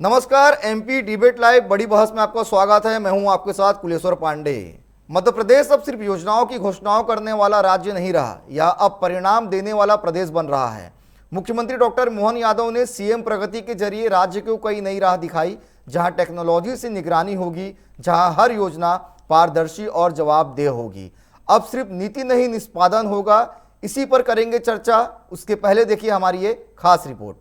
नमस्कार, MP debate live बड़ी बहस में आपका स्वागत है। मैं हूं आपके साथ कुलेश्वर पांडे। मध्य प्रदेश अब सिर्फ योजनाओं की घोषणाओं करने वाला राज्य नहीं रहा, यह अब परिणाम देने वाला प्रदेश बन रहा है। मुख्यमंत्री डॉक्टर मोहन यादव ने सीएम प्रगति के जरिए राज्य को कई नई राह दिखाई, जहां टेक्नोलॉजी से निगरानी होगी, जहां हर योजना पारदर्शी और जवाबदेह होगी। अब सिर्फ नीति नहीं, निष्पादन होगा। इसी पर करेंगे चर्चा। उसके पहले देखिए हमारी ये खास रिपोर्ट।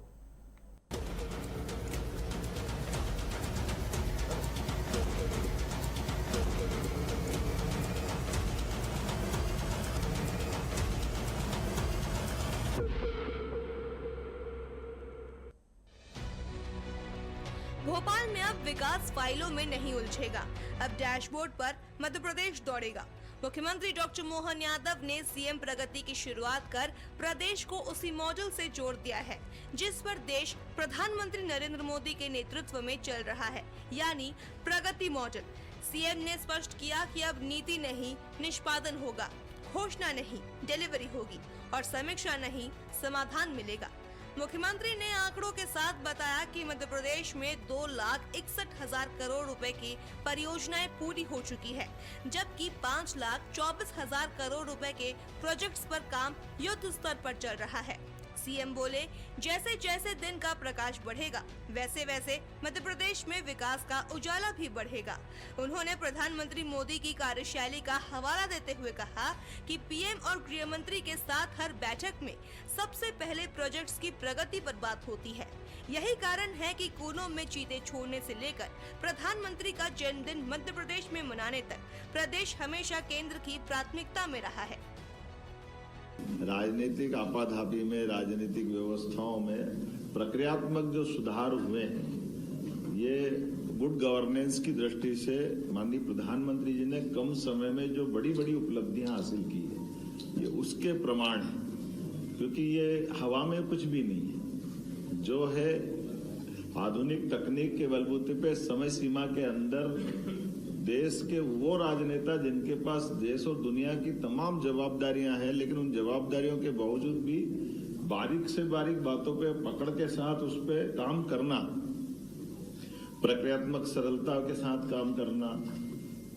भोपाल में अब विकास फाइलों में नहीं उलझेगा, अब डैशबोर्ड पर मध्य प्रदेश दौड़ेगा। मुख्यमंत्री डॉक्टर मोहन यादव ने सीएम प्रगति की शुरुआत कर प्रदेश को उसी मॉडल से जोड़ दिया है जिस पर देश प्रधानमंत्री नरेंद्र मोदी के नेतृत्व में चल रहा है, यानी प्रगति मॉडल। सीएम ने स्पष्ट किया कि अब नीति नहीं, निष्पादन होगा, घोषणा नहीं, डिलीवरी होगी और समीक्षा नहीं, समाधान मिलेगा। मुख्यमंत्री ने आंकड़ों के साथ बताया कि मध्य प्रदेश में 2,61,000 करोड़ रुपए की परियोजनाएं पूरी हो चुकी है, जबकि 5,24,000 करोड़ रुपए के प्रोजेक्ट्स पर काम युद्ध स्तर पर चल रहा है। सीएम बोले, जैसे जैसे दिन का प्रकाश बढ़ेगा, वैसे वैसे मध्य प्रदेश में विकास का उजाला भी बढ़ेगा। उन्होंने प्रधानमंत्री मोदी की कार्यशैली का हवाला देते हुए कहा कि पीएम और गृह मंत्री के साथ हर बैठक में सबसे पहले प्रोजेक्ट्स की प्रगति पर बात होती है। यही कारण है कि कोनों में चीते छोड़ने से लेकर प्रधानमंत्री का जन्मदिन मध्य प्रदेश में मनाने तक प्रदेश हमेशा केंद्र की प्राथमिकता में रहा है। राजनीतिक आपाधापी में, राजनीतिक व्यवस्थाओं में प्रक्रियात्मक जो सुधार हुए हैं, ये गुड गवर्नेंस की दृष्टि से माननीय प्रधानमंत्री जी ने कम समय में जो बड़ी बड़ी उपलब्धियां हासिल की है, ये उसके प्रमाण है। क्योंकि ये हवा में कुछ भी नहीं है, जो है आधुनिक तकनीक के बलबूते पे समय सीमा के अंदर देश के वो राजनेता जिनके पास देश और दुनिया की तमाम जवाबदारियां हैं, लेकिन उन जवाबदारियों के बावजूद भी बारीक से बारीक बातों पे पकड़ के साथ उस पे काम करना, प्रक्रियात्मक सरलता के साथ काम करना,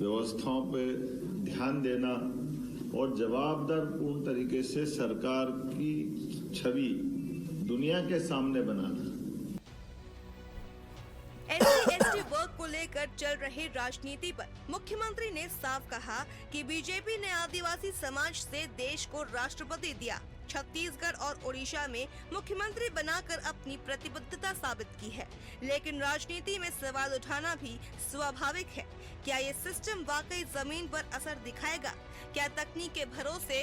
व्यवस्थाओं पे ध्यान देना और जवाबदार पूर्ण तरीके से सरकार की छवि दुनिया के सामने बनाना। SC/ST वर्ग को लेकर चल रही राजनीति पर मुख्यमंत्री ने साफ कहा कि बीजेपी ने आदिवासी समाज से देश को राष्ट्रपति दिया। छत्तीसगढ़ और ओडिशा में मुख्यमंत्री बनाकर अपनी प्रतिबद्धता साबित की है, लेकिन राजनीति में सवाल उठाना भी स्वाभाविक है। क्या ये सिस्टम वाकई जमीन पर असर दिखाएगा? क्या तकनीक के भरोसे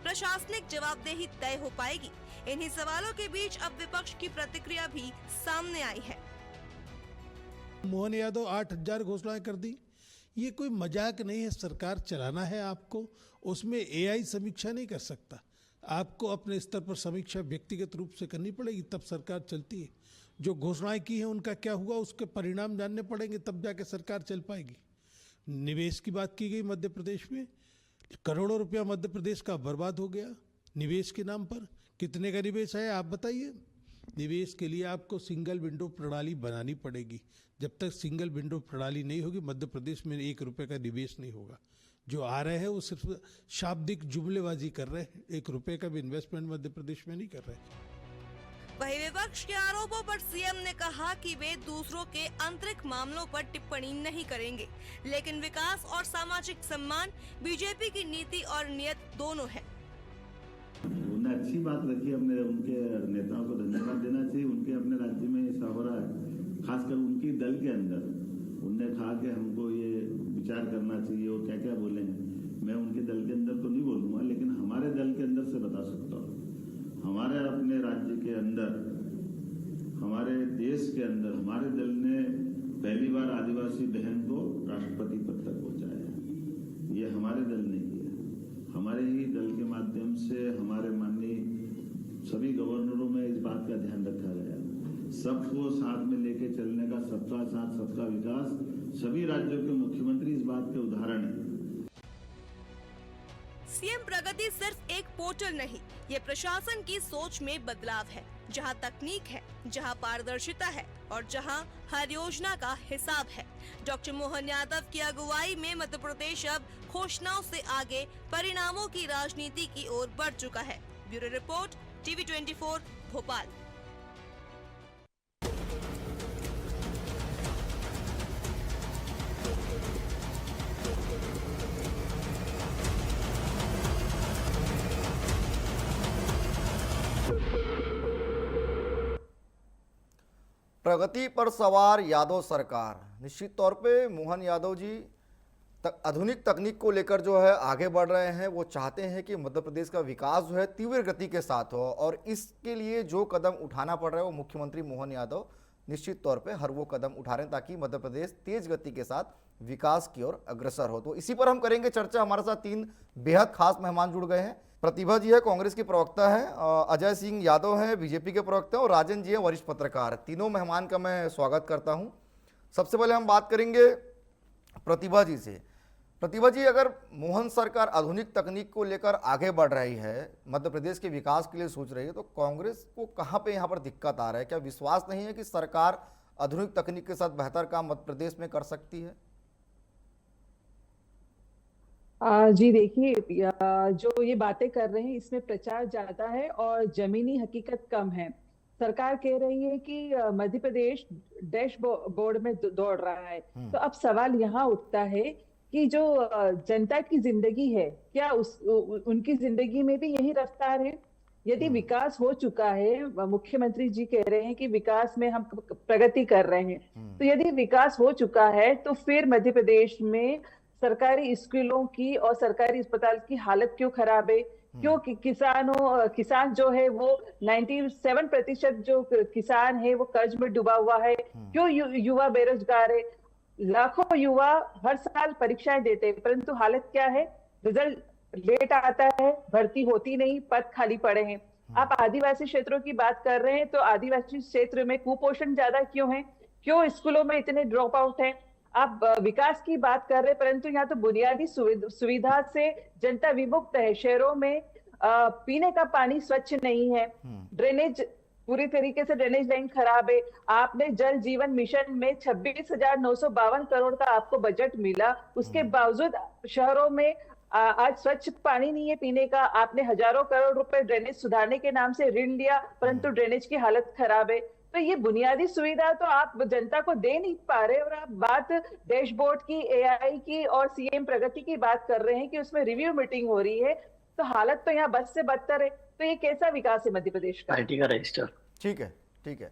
प्रशासनिक जवाबदेही तय हो पाएगी? इन्हीं सवालों के बीच अब विपक्ष की प्रतिक्रिया भी सामने आई है। मोहन यादव 8,000 घोषणाएं कर दी। ये कोई मजाक नहीं है। सरकार चलाना है आपको, उसमें AI समीक्षा नहीं कर सकता। आपको अपने स्तर पर समीक्षा व्यक्तिगत रूप से करनी पड़ेगी, तब सरकार चलती है। जो घोषणाएं की हैं उनका क्या हुआ, उसके परिणाम जानने पड़ेंगे, तब जाके सरकार चल पाएगी। निवेश की बात की गई मध्य प्रदेश में, करोड़ों रुपया मध्य प्रदेश का बर्बाद हो गया निवेश के नाम पर। कितने का निवेश है आप बताइए? निवेश के लिए आपको सिंगल विंडो प्रणाली बनानी पड़ेगी। जब तक सिंगल विंडो प्रणाली नहीं होगी, मध्य प्रदेश में 1 रुपये का निवेश नहीं होगा। जो आ रहे हैं वो सिर्फ शाब्दिक जुमलेबाजी कर रहे हैं, 1 रुपये का भी इन्वेस्टमेंट मध्य प्रदेश में नहीं कर रहे। वही विपक्ष के आरोपों पर सीएम ने कहा कि वे दूसरों के आंतरिक मामलों पर टिप्पणी नहीं करेंगे, लेकिन विकास और सामाजिक सम्मान बीजेपी की नीति और नियत दोनों है। उन्होंने अच्छी बात रखी, अपने उनके नेताओं को धन्यवाद देना चाहिए। उनके अपने राज्य में ऐसा हो रहा है, खासकर उनकी दल के अंदर। उनने कहा कि हमको ये विचार करना चाहिए और क्या क्या बोलेंगे। मैं उनके दल के अंदर तो नहीं बोलूंगा, लेकिन हमारे दल के अंदर से बता सकता हूँ। हमारे अपने राज्य के अंदर, हमारे देश के अंदर हमारे दल ने पहली बार आदिवासी बहन को राष्ट्रपति पद तक पहुंचाया। ये हमारे दल नहीं है, हमारे ही दल के माध्यम से हमारे माननीय सभी गवर्नरों में इस बात का ध्यान रखा गया। सबको साथ में लेके चलने का, सबका साथ सबका विकास। सभी राज्यों के मुख्यमंत्री इस बात के उदाहरण है। सीएम प्रगति सिर्फ एक पोर्टल नहीं, ये प्रशासन की सोच में बदलाव है। जहां तकनीक है, जहां पारदर्शिता है और जहां हर योजना का हिसाब है। डॉक्टर मोहन यादव की अगुवाई में मध्य प्रदेश अब घोषणाओं से आगे परिणामों की राजनीति की ओर बढ़ चुका है। Bureau report, TV 24 Bhopal. प्रगति पर सवार यादव सरकार। निश्चित तौर पे मोहन यादव जी आधुनिक तकनीक को लेकर जो है आगे बढ़ रहे हैं। वो चाहते हैं कि मध्य प्रदेश का विकास जो है तीव्र गति के साथ हो और इसके लिए जो कदम उठाना पड़ रहा है वो मुख्यमंत्री मोहन यादव निश्चित तौर पे हर वो कदम उठा रहे हैं ताकि मध्य प्रदेश तेज गति के साथ विकास की ओर अग्रसर हो। तो इसी पर हम करेंगे चर्चा। हमारे साथ तीन बेहद खास मेहमान जुड़ गए हैं। प्रतिभा जी है, कांग्रेस की प्रवक्ता है, अजय सिंह यादव है, बीजेपी के प्रवक्ता हैं, और राजन जी है, वरिष्ठ पत्रकार। तीनों मेहमान का मैं स्वागत करता हूं। सबसे पहले हम बात करेंगे प्रतिभा जी से। प्रतिभा जी, अगर मोहन सरकार आधुनिक तकनीक को लेकर आगे बढ़ रही है, मध्य प्रदेश के विकास के लिए सोच रही है, तो कांग्रेस को कहाँ पे यहाँ पर दिक्कत आ रहा है? क्या विश्वास नहीं है कि सरकार आधुनिक तकनीक के साथ बेहतर काम मध्य प्रदेश में कर सकती है? जी देखिए, जो ये बातें कर रहे हैं इसमें प्रचार ज्यादा है और जमीनी हकीकत कम है। सरकार कह रही है कि मध्य प्रदेश डैशबोर्ड में दौड़ रहा है। तो अब सवाल यहाँ उठता है कि जो जनता की जिंदगी है, क्या उनकी जिंदगी में भी यही रफ्तार है? यदि विकास हो चुका है, मुख्यमंत्री जी कह रहे हैं कि विकास में हम प्रगति कर रहे हैं, तो यदि विकास हो चुका है तो फिर मध्य प्रदेश में सरकारी स्कूलों की और सरकारी अस्पताल की हालत क्यों खराब है? क्यों किसान जो है वो 97% जो किसान है वो कर्ज में डूबा हुआ है? क्यों युवा बेरोजगार है? लाखों युवा हर साल परीक्षाएं देते हैं, परंतु हालत क्या है? रिजल्ट लेट आता है, भर्ती होती नहीं, पद खाली पड़े हैं। आप आदिवासी क्षेत्रों की बात कर रहे हैं, तो आदिवासी क्षेत्र में कुपोषण ज्यादा क्यों है? क्यों स्कूलों में इतने ड्रॉप आउट हैं? आप विकास की बात कर रहे हैं, परंतु यहाँ तो बुनियादी सुविधा से जनता विमुक्त है। शहरों में पीने का पानी स्वच्छ नहीं है, ड्रेनेज पूरी तरीके से ड्रेनेज लाइन खराब है। आपने जल जीवन मिशन में 26,952 करोड़ का आपको बजट मिला, उसके बावजूद शहरों में आज स्वच्छ पानी नहीं है पीने का। आपने हजारों करोड़ रुपए ड्रेनेज सुधारने के नाम से ऋण लिया, परंतु ड्रेनेज की हालत खराब है। तो ये बुनियादी सुविधा तो आप जनता को दे नहीं पा रहे, और आप बात डैशबोर्ड की, एआई की और सीएम प्रगति की बात कर रहे हैं कि उसमें रिव्यू मीटिंग हो रही है। तो हालत तो यहाँ बस से बदतर है। तो ये कैसा विकास है मध्य प्रदेश का? पार्टी का रजिस्टर। ठीक है, ठीक है,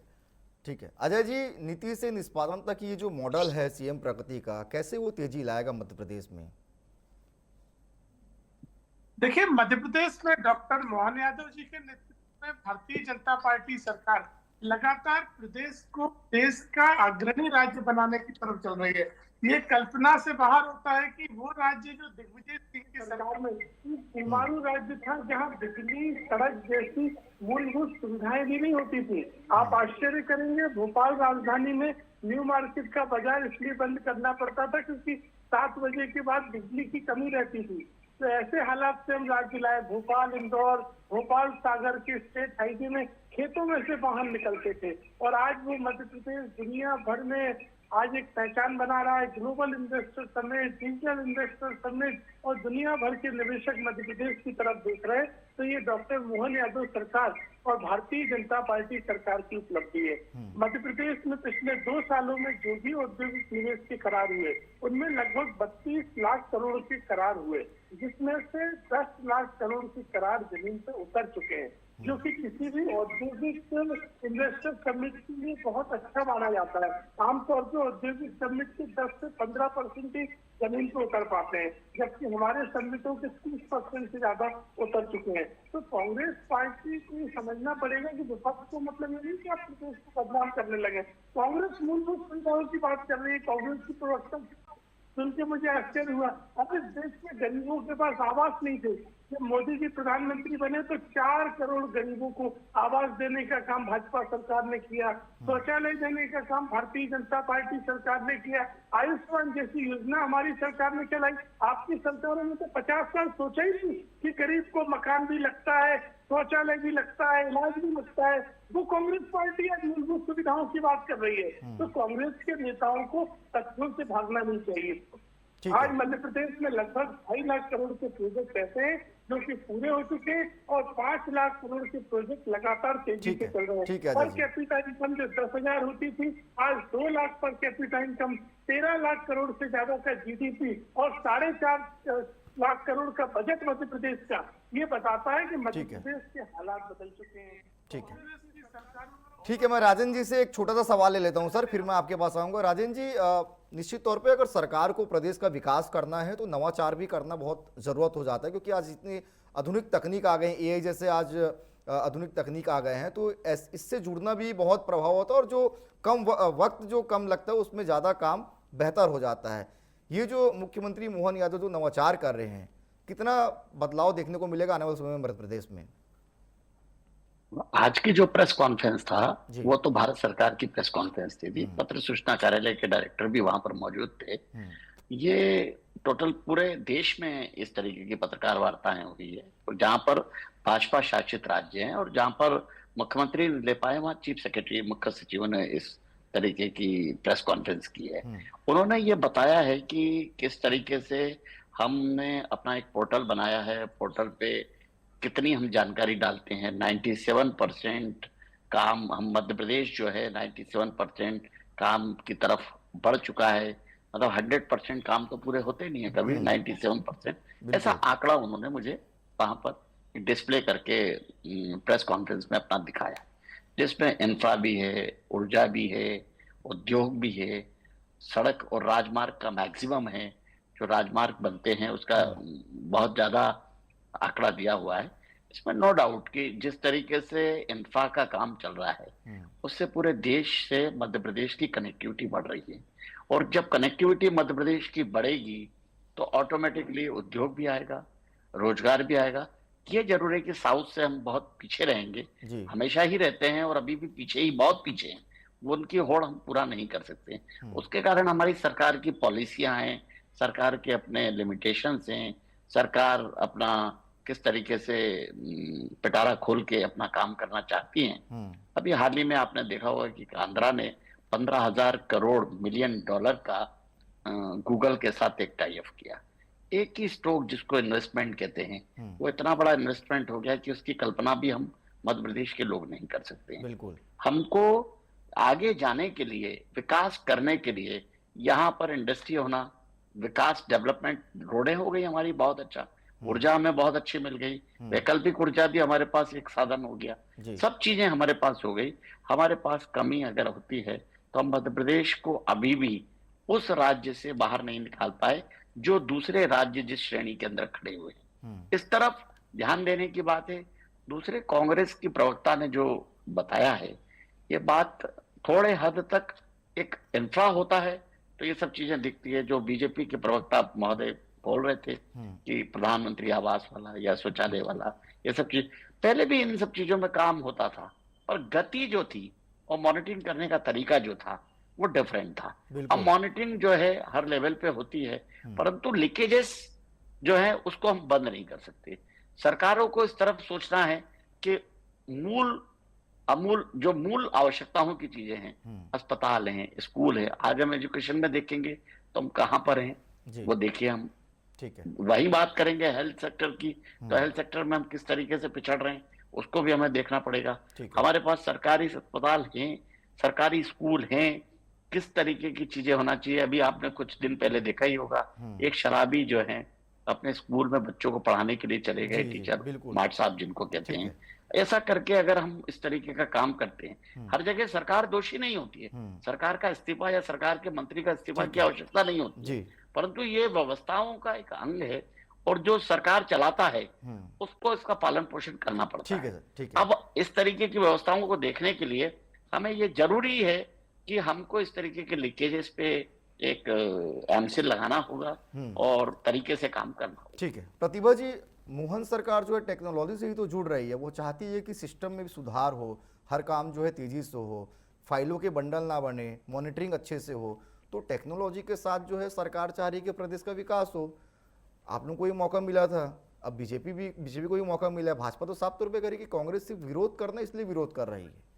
ठीक है। अजय जी, नीति से निष्पादन तक ये जो मॉडल है सीएम प्रगति का, कैसे वो तेजी लाएगा मध्य प्रदेश में? देखिए, मध्य प्रदेश में डॉक्टर मोहन यादव जी के नेतृत्व में भारतीय जनता पार्टी सरकार लगातार प्रदेश को देश का अग्रणी राज्य बनाने की तरफ चल रही है। ये कल्पना से बाहर होता है कि वो राज्य जो दिग्विजय सिंह की सरकार में हिमालू राज्य था, जहां बिजली, सड़क जैसी मूलभूत सुविधाएं भी नहीं होती थी। आप आश्चर्य करेंगे, भोपाल राजधानी में न्यू मार्केट का बाजार इसलिए बंद करना पड़ता था क्योंकि 7 बजे के बाद बिजली की कमी रहती थी। तो ऐसे हालात से हम राज्य लाए। भोपाल इंदौर, भोपाल सागर के स्टेट हाईवे में खेतों में से वाहन निकलते थे, और आज वो मध्य प्रदेश दुनिया भर में आज एक पहचान बना रहा है। Global investor summit, digital investor summit, और दुनिया भर के निवेशक मध्य प्रदेश की तरफ देख रहे हैं। तो ये डॉक्टर मोहन यादव सरकार और भारतीय जनता पार्टी सरकार की उपलब्धि है। मध्य प्रदेश में पिछले 2 सालों में जो भी औद्योगिक निवेश के करार हुए, उनमें लगभग 32 लाख करोड़ के करार हुए, जिसमें से 10 लाख करोड़ के करार जमीन पर उतर चुके हैं, जो कि किसी भी औद्योगिक इन्वेस्टर समिट के लिए बहुत अच्छा माना जाता है। आमतौर पर औद्योगिक समिट के 10 से 15% ही जमीन पर उतर पाते हैं, जबकि हमारे समिटों के 30% से ज्यादा उतर चुके हैं। तो कांग्रेस पार्टी को ये समझना पड़ेगा कि विपक्ष को मतलब ये नहीं कि आप प्रदेश को बदनाम करने लगे। कांग्रेस मूलभूत सुविधाओं की बात कर रही है। कांग्रेस की प्रवक्ता सुन के मुझे आश्चर्य हुआ। अब इस देश में गरीबों के पास आवास नहीं थे। जब मोदी जी प्रधानमंत्री बने तो 4 करोड़ गरीबों को आवास देने का काम भाजपा सरकार ने किया। शौचालय देने का काम भारतीय जनता पार्टी सरकार ने किया। आयुष्मान जैसी योजना हमारी सरकार ने चलाई। आपकी सरकारों ने तो 50 साल सोचा ही नहीं कि गरीब को मकान भी लगता है, शौचालय भी लगता है, इलाज भी लगता है। वो कांग्रेस पार्टी आज मूलभूत सुविधाओं की बात कर रही है। तो कांग्रेस के नेताओं को तथ्यों से भागना नहीं चाहिए। ठीक आज है। मध्य प्रदेश में लगभग 2.5 लाख करोड़ के प्रोजेक्ट ऐसे हैं जो कि पूरे हो चुके हैं और 5 लाख करोड़ के प्रोजेक्ट लगातार तेजी ठीक से है, चल रहे ठीक हैं। है, पर जी। कैपिटा इनकम जो 10,000 होती थी आज 2 lakh per capita income, 13 lakh crore से ज्यादा का जीडीपी और 4.5 लाख करोड़ का बजट मध्य प्रदेश का, ये बताता है कि मध्य ठीक है। प्रदेश के हालात बदल चुके हैं। ठीक है। कांग्रेस की सरकार ठीक है, मैं राजन जी से एक छोटा सा सवाल ले लेता हूं सर, फिर मैं आपके पास आऊंगा। राजन जी, निश्चित तौर पे अगर सरकार को प्रदेश का विकास करना है तो नवाचार भी करना बहुत ज़रूरत हो जाता है, क्योंकि आज इतनी आधुनिक तकनीक आ गई, एआई जैसे आज आधुनिक तकनीक आ गए हैं, तो इससे जुड़ना भी बहुत प्रभाव होता है और जो कम वक्त जो कम लगता है उसमें ज़्यादा काम बेहतर हो जाता है। ये जो मुख्यमंत्री मोहन यादव जो नवाचार कर रहे हैं, कितना बदलाव देखने को मिलेगा आने वाले समय में मध्य प्रदेश में? आज की जो प्रेस कॉन्फ्रेंस था जी। वो तो भारत सरकार की प्रेस कॉन्फ्रेंस थी। पत्र सूचना कार्यालय के डायरेक्टर भी वहां पर मौजूद थे। ये टोटल पूरे देश में इस तरीके की पत्रकार वार्ताएं हुई है, और जहां पर भाजपा शासित राज्य हैं और जहां पर मुख्यमंत्री नहीं ले पाए वहां चीफ सेक्रेटरी, मुख्य सचिव ने इस तरीके की प्रेस कॉन्फ्रेंस की है। उन्होंने ये बताया है कि किस तरीके से हमने अपना एक पोर्टल बनाया है, पोर्टल पे कितनी हम जानकारी डालते हैं। 97% काम हम मध्य प्रदेश जो है 97% काम की तरफ बढ़ चुका है। मतलब 100% काम तो पूरे होते नहीं है कभी, 97% ऐसा आंकड़ा उन्होंने मुझे वहां पर डिस्प्ले करके प्रेस कॉन्फ्रेंस में अपना दिखाया, जिसमें इंफ्रा भी है, ऊर्जा भी है, उद्योग भी है, सड़क और राजमार्ग का मैक्सिमम है, जो राजमार्ग बनते हैं उसका बहुत ज्यादा आंकड़ा दिया हुआ है। इसमें नो डाउट कि जिस तरीके से इंफ्रा का काम चल रहा है उससे पूरे देश से मध्य प्रदेश की कनेक्टिविटी बढ़ रही है, और जब कनेक्टिविटी मध्य प्रदेश की बढ़ेगी तो ऑटोमेटिकली उद्योग भी आएगा, रोजगार भी आएगा। ये जरूर है कि साउथ से हम बहुत पीछे रहेंगे, हमेशा ही रहते हैं और अभी भी पीछे ही बहुत पीछे हैं, वो उनकी होड़ हम पूरा नहीं कर सकते। उसके कारण हमारी सरकार की पॉलिसियां हैं, सरकार के अपने लिमिटेशंस हैं, सरकार अपना किस तरीके से पिटारा खोल के अपना काम करना चाहती हैं। अभी हाल ही में आपने देखा होगा कि आंध्रा ने 15,000 करोड़ मिलियन डॉलर का गूगल के साथ एक टाई अप किया। एक ही स्ट्रोक जिसको इन्वेस्टमेंट कहते हैं, वो इतना बड़ा इन्वेस्टमेंट हो गया कि उसकी कल्पना भी हम मध्य प्रदेश के लोग नहीं कर सकते हैं। बिल्कुल। हमको आगे जाने के लिए, विकास करने के लिए यहाँ पर इंडस्ट्री होना, विकास, डेवलपमेंट, रोडें हो गई हमारी बहुत अच्छा, ऊर्जा हमें बहुत अच्छी मिल गई, वैकल्पिक ऊर्जा भी हमारे पास एक साधन हो गया, सब चीजें हमारे पास हो गई। हमारे पास कमी अगर होती है तो हम मध्य प्रदेश को अभी भी उस राज्य से बाहर नहीं निकाल पाए जो दूसरे राज्य जिस श्रेणी के अंदर खड़े हुए हैं। इस तरफ ध्यान देने की बात है। दूसरे, कांग्रेस की प्रवक्ता ने जो बताया है, ये बात थोड़े हद तक एक इंफ्रा होता है तो ये सब चीजें दिखती है। जो बीजेपी के प्रवक्ता महोदय बोल रहे थे कि प्रधानमंत्री आवास वाला या शौचालय वाला, ये सब चीज पहले भी इन सब चीजों में काम होता था, और गति जो थी और मॉनिटरिंग करने का तरीका जो था वो डिफरेंट था। अब मॉनिटरिंग जो है हर लेवल पे होती है, परंतु लीकेजेस जो है उसको हम बंद नहीं कर सकते। सरकारों को इस तरफ सोचना है कि जो मूल आवश्यकताओं की चीजें हैं, अस्पताल हैं, स्कूल है, आगे हम एजुकेशन में देखेंगे तो हम कहाँ पर हैं वो देखिए हम। ठीक है। वही बात करेंगे हेल्थ सेक्टर की, तो हेल्थ सेक्टर में हम किस तरीके से पिछड़ रहे हैं उसको भी हमें देखना पड़ेगा। हमारे पास सरकारी अस्पताल हैं, सरकारी स्कूल हैं, किस तरीके की चीजें होना चाहिए। अभी आपने कुछ दिन पहले देखा ही होगा, एक शराबी जो है अपने स्कूल में बच्चों को पढ़ाने के लिए चले गए, टीचर माट साहब जिनको कहते हैं। ऐसा करके अगर हम इस तरीके का काम करते हैं, हर जगह सरकार दोषी नहीं होती है, सरकार का इस्तीफा या सरकार के मंत्री का इस्तीफा की आवश्यकता नहीं होती है, परंतु ये व्यवस्थाओं का एक अंग है, और जो सरकार चलाता है उसको इसका पालन पोषण करना पड़ता है। ठीक है। अब इस तरीके की व्यवस्थाओं को देखने के लिए हमें ये जरूरी है कि हमको इस तरीके के लीकेजेस पे एक एमसील लगाना होगा और तरीके से काम करना होगा। ठीक है। प्रतिभा जी, मोहन सरकार जो है टेक्नोलॉजी से ही तो जुड़ रही है, वो चाहती है कि सिस्टम में भी सुधार हो, हर काम जो है तेजी से हो, फाइलों के बंडल ना बने, मॉनिटरिंग अच्छे से हो, तो टेक्नोलॉजी के साथ जो है सरकार चाह रही है कि प्रदेश का विकास हो। आप लोगों को ये मौका मिला था, अब बीजेपी को भी मौका मिला है। भाजपा तो साफ तौर पे कह रही है कि कांग्रेस सिर्फ विरोध करना इसलिए विरोध कर रही है।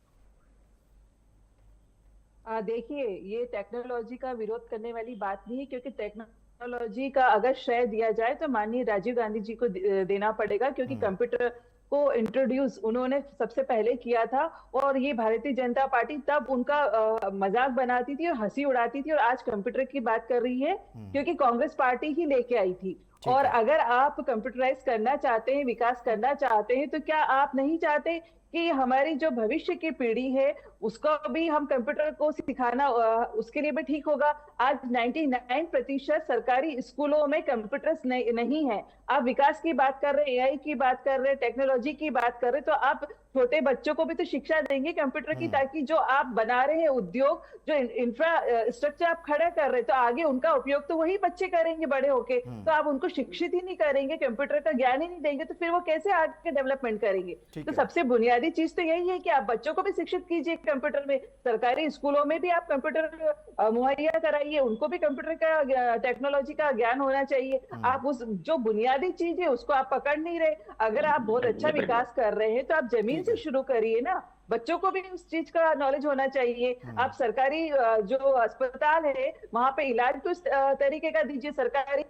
देखिए, ये टेक्नोलॉजी का विरोध करने वाली बात नहीं है, क्योंकि टेक्नोलॉजी का अगर श्रेय दिया जाए तो माननीय राजीव गांधी जी को देना पड़ेगा, क्योंकि कंप्यूटर को इंट्रोड्यूस उन्होंने सबसे पहले किया था। और ये भारतीय जनता पार्टी तब उनका मजाक बनाती थी और हंसी उड़ाती थी, और आज कंप्यूटर की बात कर रही है क्योंकि कांग्रेस पार्टी ही लेके आई थी। और अगर आप कंप्यूटराइज करना चाहते हैं, विकास करना चाहते हैं, तो क्या आप नहीं चाहते कि हमारी जो भविष्य की पीढ़ी है उसको भी हम कंप्यूटर को सिखाना, उसके लिए भी ठीक होगा। आज 99% सरकारी स्कूलों में कंप्यूटर्स नहीं है। आप विकास की बात कर रहे हैं, एआई की बात कर रहे हैं, टेक्नोलॉजी की बात कर रहे हैं, तो आप छोटे बच्चों को भी तो शिक्षा देंगे कंप्यूटर की, ताकि जो आप बना रहे हैं उद्योग, जो इंफ्रास्ट्रक्चर आप खड़ा कर रहे हैं, तो आगे उनका उपयोग तो वही बच्चे करेंगे बड़े होके। तो आप उनको शिक्षित ही नहीं करेंगे, कंप्यूटर का ज्ञान ही नहीं देंगे, तो फिर वो कैसे आगे डेवलपमेंट करेंगे? तो सबसे बुनियादी चीज तो यही है कि आप बच्चों को भी शिक्षित कीजिए कंप्यूटर में। सरकारी स्कूलों में भी आप कंप्यूटर मुहैया कराइए, उनको भी कंप्यूटर का, टेक्नोलॉजी का ज्ञान होना चाहिए। आप उस जो बुनियादी चीज है उसको आप पकड़ नहीं रहे। अगर आप बहुत अच्छा विकास कर रहे हैं तो आप जमीन से शुरू करिए ना, बच्चों को भी उस चीज का नॉलेज होना चाहिए। आप सरकारी जो अस्पताल है वहां पे इलाज तो इस तरीके का दीजिए। सरकारी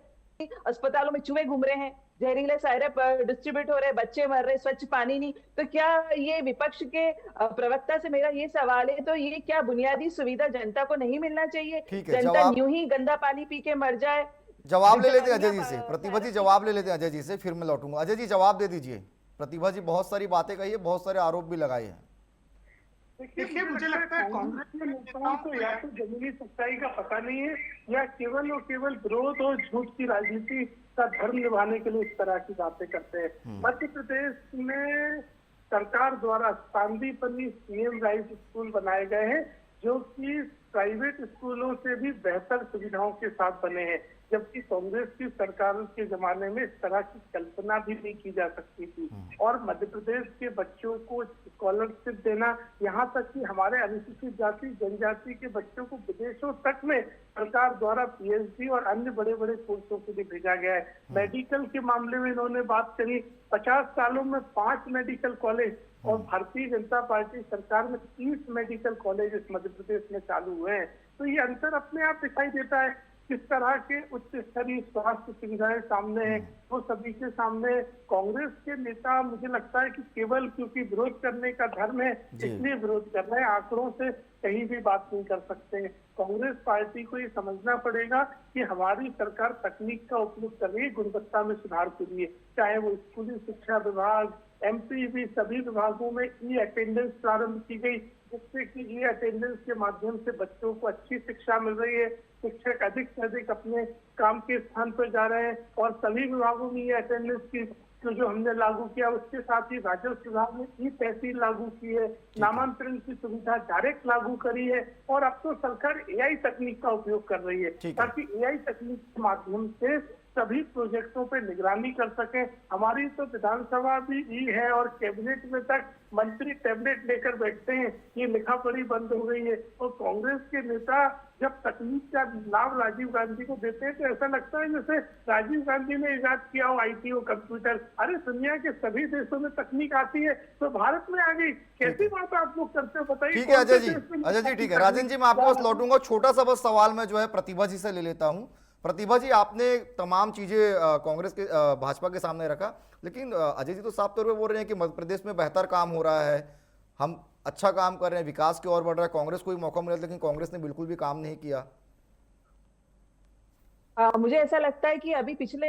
अस्पतालों में चूहे घूम रहे हैं, जहरीले सायरप डिस्ट्रीब्यूट हो रहे हैं, बच्चे मर रहे हैं, स्वच्छ पानी नहीं। तो क्या ये विपक्ष के प्रवक्ता से मेरा ये सवाल है, तो ये क्या बुनियादी सुविधा जनता को नहीं मिलना चाहिए? जनता यूं ही गंदा पानी पी के मर जाए? जवाब ले लेते हैं अजय जी से। प्रतिभा जी जवाब ले लेते हैं अजय जी से, फिर मैं लौटूंगा। अजय जी जवाब दे दीजिए। प्रतिभा जी बहुत सारी बातें कही है, बहुत सारे आरोप भी लगाए हैं। देखिए, मुझे लगता है कांग्रेस के नेताओं को या तो जमीनी सच्चाई का पता नहीं है, या केवल और केवल विरोध और झूठ की राजनीति का धर्म निभाने के लिए इस तरह की बातें करते हैं। मध्य प्रदेश में सरकार द्वारा सांदीपनी सीएम राइस स्कूल बनाए गए हैं, जो कि प्राइवेट स्कूलों से भी बेहतर सुविधाओं के साथ बने हैं, जबकि कांग्रेस की सरकार के जमाने में इस तरह की कल्पना भी नहीं की जा सकती थी। और मध्य प्रदेश के बच्चों को स्कॉलरशिप देना, यहाँ तक कि हमारे अनुसूचित जाति जनजाति के बच्चों को विदेशों तक में सरकार द्वारा पीएचडी और अन्य बड़े बड़े कोर्सों के लिए भेजा गया है। मेडिकल के मामले में इन्होंने बात करी, 50 सालों में 5 मेडिकल कॉलेज, और भारतीय जनता पार्टी सरकार में 30 मेडिकल कॉलेज इस मध्य प्रदेश में चालू हुए हैं। तो ये अंतर अपने आप दिखाई देता है। किस तरह के उच्च स्तरीय स्वास्थ्य सुविधाएं सामने है, वो सभी के सामने कांग्रेस के नेता, मुझे लगता है कि केवल क्योंकि विरोध करने का धर्म है इसलिए विरोध कर रहे हैं, आंकड़ों से कहीं भी बात नहीं कर सकते। कांग्रेस पार्टी को ये समझना पड़ेगा कि हमारी सरकार तकनीक का उपयोग कर रही है गुणवत्ता में सुधार के लिए, चाहे वो स्कूली शिक्षा विभाग, एमपीवी, सभी विभागों में ई अटेंडेंस प्रारंभ की गई, जिससे कि ई अटेंडेंस के माध्यम से बच्चों को अच्छी शिक्षा मिल रही है। शिक्षक अधिक से अधिक अपने काम के स्थान पर जा रहे हैं, और सभी विभागों में ये अटेंडेंस की जो हमने लागू किया, उसके साथ ही राजस्व विभाग ने ई तहसील लागू की है, नामांतरण की सुविधा डायरेक्ट लागू करी है, और अब तो सरकार एआई तकनीक का उपयोग कर रही है, ताकि एआई तकनीक के माध्यम से सभी प्रोजेक्टों पे निगरानी कर सके। हमारी तो विधानसभा भी ई है, और कैबिनेट में तक मंत्री टैबलेट लेकर बैठते हैं, ये लिखा पढ़ी बंद हो गई है। और कांग्रेस के नेता जब तकनीक का लाभ राजीव गांधी को देते हैं तो ऐसा लगता है जैसे राजीव गांधी ने इजाद किया हो आईटी और कंप्यूटर। अरे दुनिया के सभी देशों में तकनीक आती है, तो भारत में आ गई, कैसी बात आप लोग करते हो बताइए। ठीक है अजय जी ठीक है। राजन जी मैं आपके पास लौटूंगा, छोटा सा बस सवाल मैं जो है प्रतिभा जी से ले लेता हूँ। प्रतिभा जी, आपने तमाम चीजें कांग्रेस के भाजपा के सामने रखा, लेकिन अजय जी तो साफ तौर पे बोल रहे हैं कि मध्य प्रदेश में बेहतर काम हो रहा है, हम अच्छा काम कर रहे हैं, विकास की ओर बढ़ रहा है, कांग्रेस को भी मौका मिला, लेकिन कांग्रेस ने बिल्कुल भी काम नहीं किया। मुझे ऐसा लगता है कि अभी पिछले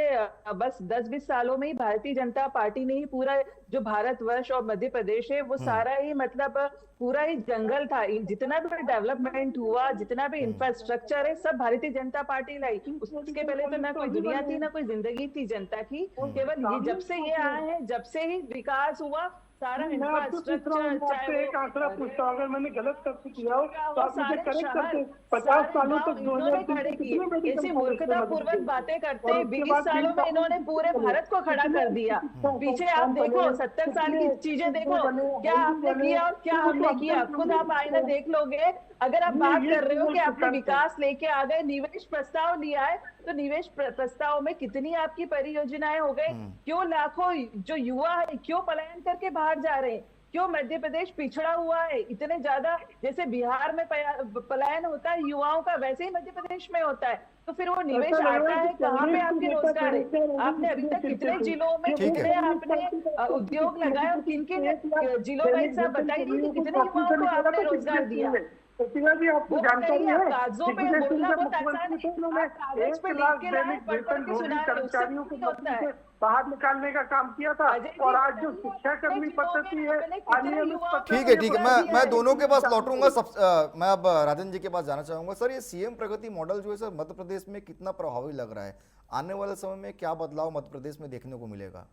बस 10-20 सालों में ही भारतीय जनता पार्टी ने ही पूरा जो भारतवर्ष और मध्य प्रदेश है वो सारा ही मतलब पूरा ही जंगल था। जितना भी डेवलपमेंट हुआ, जितना भी इंफ्रास्ट्रक्चर है, सब भारतीय जनता पार्टी लाई। उसके पहले तो ना कोई दुनिया थी ना कोई जिंदगी थी जनता की। केवल ये जब से ये आए हैं, जब से ही विकास हुआ, सारा इंफ्रास्ट्रक्चर, चाहे एक आंकड़ा पूछता हूं, अगर मैंने गलत तथ्य किया हो तो आप मुझे करेक्ट करते। 50 सालों तक ऐसी मूर्खतापूर्वक बातें करते हैं। 20 सालों में इन्होंने पूरे भारत को खड़ा कर दिया। पीछे आप देखो, 70 साल की चीजें देखो, क्या आपने किया और क्या हमने किया, खुद आप आईना देख लोगे। अगर आप बात कर रहे हो कि आपने विकास लेके आ गए, निवेश प्रस्ताव लिया है, तो निवेश प्रस्ताव में कितनी आपकी परियोजनाएं हो गई? क्यों लाखों जो युवा है क्यों पलायन करके बाहर जा रहे हैं? क्यों मध्य प्रदेश पिछड़ा हुआ है इतने ज्यादा? जैसे बिहार में पलायन होता है युवाओं का, वैसे ही मध्य प्रदेश में होता है। तो फिर वो निवेश आता है कहाँ पे? आपके रोजगार है। आपने अभी तक कितने जिलों में ठीक है। कितने आपने उद्योग लगाए और किन किन जिलों का हिसाब बताइए कि कितने युवाओं को आपने रोजगार दिया? प्रतिभा जी, आपको वो जानकारी बताइए। है, कागजों पे पिछले बोलना दिन बहुत आसान मुख्यमंत्री है, थे, उन्होंने आप कागज पे 1 लिख लाख के लाए, दैनिक पढ़ वेतन के भोगी सुना रहे, उससे कर्मचारियों को नहीं होता नौकरी है। से बाहर निकालने का काम किया था। अजय जी, और आज जो बताइए, शिक्षा कर्मी अपने जिलों पद्धति में है, आपने कितने अनियमित युवाओं को पद्धति ठीक है, ठीक है। रोजगार दिया मैं है? दोनों के पास लौटूंगा। मैं अब राजन जी के पास जाना चाहूंगा। सर, ये सीएम प्रगति मॉडल जो है सर मध्य प्रदेश में कितना प्रभावी लग रहा है? आने वाले समय में क्या बदलाव मध्य प्रदेश में देखने को मिलेगा?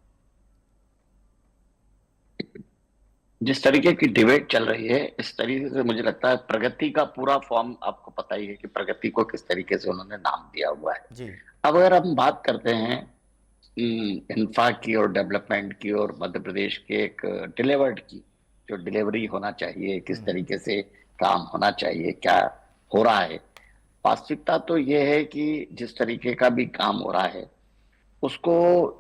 जिस तरीके की डिबेट चल रही है, इस तरीके से मुझे लगता है प्रगति का पूरा फॉर्म आपको पता ही है कि प्रगति को किस तरीके से उन्होंने नाम दिया हुआ है। जी। अब अगर हम बात करते हैं इंफ्रा की और डेवलपमेंट की और मध्य प्रदेश के एक डिलीवर्ड की, जो डिलीवरी होना चाहिए, किस तरीके से काम होना चाहिए, क्या हो रहा है, वास्तविकता तो ये है कि जिस तरीके का भी काम हो रहा है उसको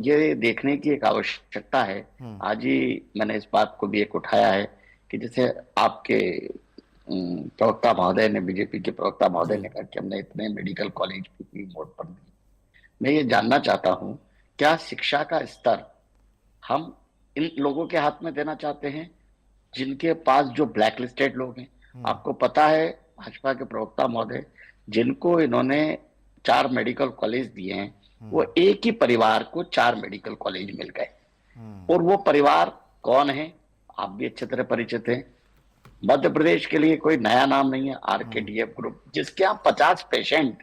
ये देखने की एक आवश्यकता है। आज ही मैंने इस बात को भी एक उठाया है कि जैसे आपके प्रवक्ता महोदय ने, बीजेपी के प्रवक्ता महोदय ने कहा कि हमने इतने मेडिकल कॉलेज पीपीपी मोड पर दिए। मैं ये जानना चाहता हूँ, क्या शिक्षा का स्तर हम इन लोगों के हाथ में देना चाहते हैं जिनके पास जो ब्लैक लिस्टेड लोग हैं? आपको पता है भाजपा के प्रवक्ता महोदय, जिनको इन्होंने 4 मेडिकल कॉलेज दिए हैं, वो एक ही परिवार को 4 मेडिकल कॉलेज मिल गए। और वो परिवार कौन है? आप भी अच्छी तरह परिचित हैं। मध्य प्रदेश के लिए कोई नया नाम नहीं है, आरकेडीएफ ग्रुप, जिसके यहाँ 50 पेशेंट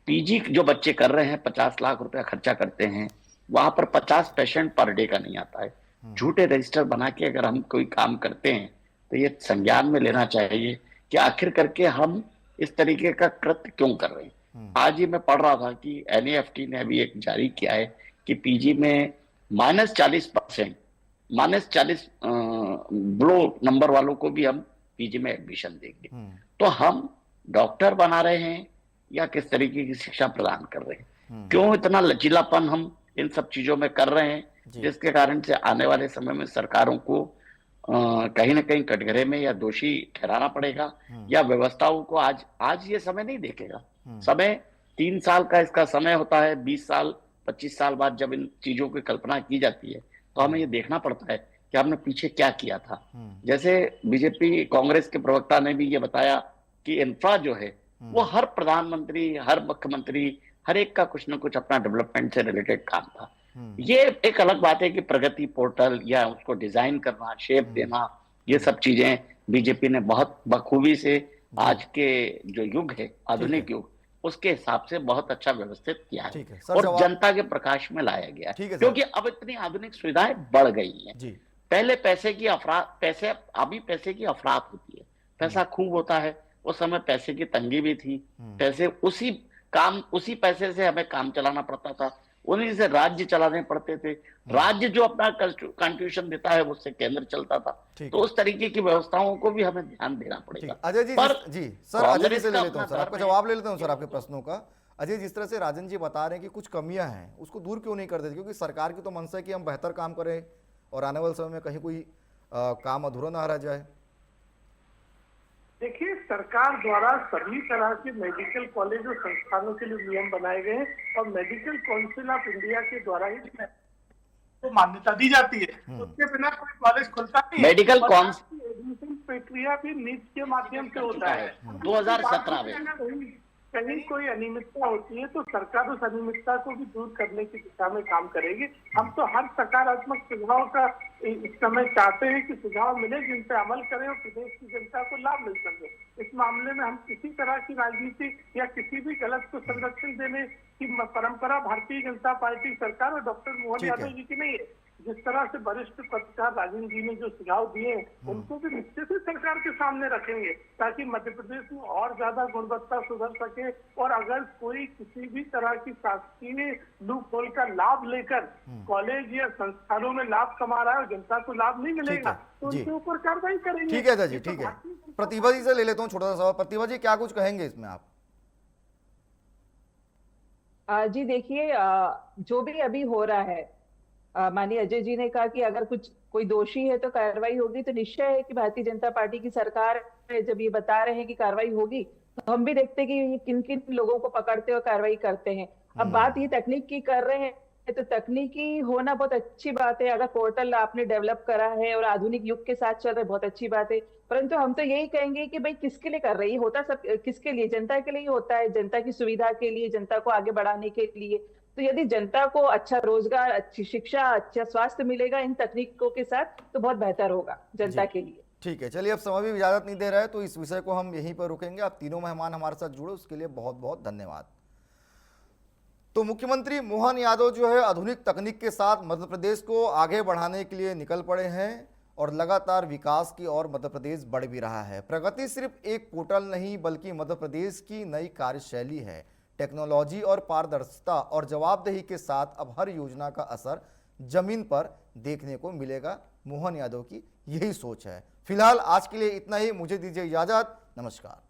पीजी जो बच्चे कर रहे हैं 50 लाख रुपया खर्चा करते हैं, वहां पर 50 पेशेंट पर डे का नहीं आता है। झूठे रजिस्टर बना के अगर हम कोई काम करते हैं तो ये संज्ञान में लेना चाहिए कि आखिर करके हम इस तरीके का कृत्य क्यों कर रहे हैं। आज ही मैं पढ़ रहा था कि एनईएफटी ने अभी एक जारी किया है कि पीजी में -40% ब्लो नंबर वालों को भी हम पीजी में एडमिशन देंगे। तो हम डॉक्टर बना रहे हैं या किस तरीके की शिक्षा प्रदान कर रहे हैं? क्यों इतना लचीलापन हम इन सब चीजों में कर रहे हैं, जिसके कारण से आने वाले समय में सरकारों को कहीं ना कहीं कटघरे में या दोषी ठहराना पड़ेगा, या व्यवस्थाओं को आज ये समय नहीं देखेगा। समय 3 साल का इसका समय होता है, 20 साल 25 साल बाद जब इन चीजों की कल्पना की जाती है तो हमें ये देखना पड़ता है कि हमने पीछे क्या किया था। जैसे बीजेपी कांग्रेस के प्रवक्ता ने भी ये बताया कि इंफ्रा जो है वो हर प्रधानमंत्री, हर मुख्यमंत्री, हर एक का कुछ ना कुछ अपना डेवलपमेंट से रिलेटेड काम था। ये एक अलग बात है कि प्रगति पोर्टल या उसको डिजाइन करना, शेप देना, ये सब चीजें बीजेपी ने बहुत बखूबी से आज के जो युग है, आधुनिक युग, उसके हिसाब से बहुत अच्छा व्यवस्थित किया है और जनता के प्रकाश में लाया गया है, क्योंकि अब इतनी आधुनिक सुविधाएं बढ़ गई हैं। पहले पैसे की अफरात होती है, पैसा खूब होता है, उस समय पैसे की तंगी भी थी, पैसे उसी पैसे से हमें काम चलाना पड़ता था, उन्हीं से राज्य चलाने पड़ते थे। राज्य जो अपना कंट्रीब्यूशन देता है उससे केंद्र चलता था। तो उस तरीके की व्यवस्थाओं को भी हमें ध्यान देना पड़ेगा। अजय जी, सर अजय जी से ले लेता हूं, सर आपका जवाब ले लेता हूं सर आपके प्रश्नों का। अजय, जिस तरह से राजन जी बता रहे हैं कि कुछ कमियां हैं, उसको दूर क्यों नहीं कर देते? क्योंकि सरकार की तो मंशा है कि हम बेहतर काम करें और आने वाले समय में कहीं कोई काम अधूरा ना रह जाए। देखिए, सरकार द्वारा सभी तरह के मेडिकल कॉलेज और संस्थानों के लिए नियम बनाए गए हैं और मेडिकल काउंसिल ऑफ इंडिया के द्वारा ही तो मान्यता दी जाती है। उसके बिना कोई कॉलेज खुलता नहीं। मेडिकल काउंसिल एडमिशन प्रक्रिया भी नीट के माध्यम से होता है। 2017 में कहीं कोई अनियमितता होती है तो सरकार उस अनियमितता को भी दूर करने की दिशा में काम करेगी। हम तो हर सकारात्मक सुझाव का इस समय चाहते हैं कि सुझाव मिले जिन पे अमल करें और प्रदेश की जनता को लाभ मिल सके। इस मामले में हम किसी तरह की राजनीति या किसी भी गलत को संरक्षण देने की परंपरा भारतीय जनता पार्टी सरकार और डॉक्टर मोहन यादव जी की नहीं है। जिस तरह से वरिष्ठ पत्रकार राजन जी ने जो सुझाव दिए उनको भी निश्चित ही सरकार के सामने रखेंगे ताकि मध्य प्रदेश में और ज्यादा गुणवत्ता सुधर सके। और अगर कोई किसी भी तरह की शासकीय लूप होल का लाभ लेकर कॉलेज या संस्थानों में लाभ कमा रहा है और जनता को लाभ नहीं मिलेगा तो उनके ऊपर कार्रवाई करेंगे। ठीक है अजय जी, ठीक है। प्रतिभा जी से ले लेता हूँ छोटा सा सवाल। प्रतिभा जी, क्या कुछ कहेंगे इसमें आप? जी देखिए, जो भी अभी हो रहा है माननीय अजय जी ने कहा कि अगर कुछ कोई दोषी है तो कार्रवाई होगी, तो निश्चय है कि भारतीय जनता पार्टी की सरकार जब ये बता रहे हैं कि कार्रवाई होगी, तो हम भी देखते हैं कि ये किन किन लोगों को पकड़ते और कार्रवाई करते हैं। अब बात ये तकनीक की कर रहे हैं, तो तकनीकी होना बहुत अच्छी बात है। अगर पोर्टल आपने डेवलप करा है और आधुनिक युग के साथ चल रहे, बहुत अच्छी बात है। परंतु हम तो यही कहेंगे कि भाई किसके लिए कर रही है, होता सब किसके लिए, जनता के लिए ही होता है, जनता की सुविधा के लिए, जनता को आगे बढ़ाने के लिए। तो यदि जनता को अच्छा रोजगार, अच्छी शिक्षा, अच्छा स्वास्थ्य मिलेगा इन तकनीकों के साथ, तो बहुत बेहतर होगा जनता के लिए। ठीक है, चलिए अब समय भी इजाजत नहीं दे रहा है तो इस विषय को हम यहीं पर रुकेंगे। आप तीनों मेहमान हमारे साथ जुड़े उसके लिए बहुत बहुत धन्यवाद। तो मुख्यमंत्री मोहन यादव जो है आधुनिक तकनीक के साथ मध्य प्रदेश को आगे बढ़ाने के लिए निकल पड़े हैं और लगातार विकास की ओर मध्य प्रदेश बढ़ भी रहा है। प्रगति सिर्फ एक पोर्टल नहीं बल्कि मध्य प्रदेश की नई कार्यशैली है। टेक्नोलॉजी और पारदर्शिता और जवाबदेही के साथ अब हर योजना का असर जमीन पर देखने को मिलेगा। मोहन यादव की यही सोच है। फिलहाल आज के लिए इतना ही, मुझे दीजिए इजाजत, नमस्कार।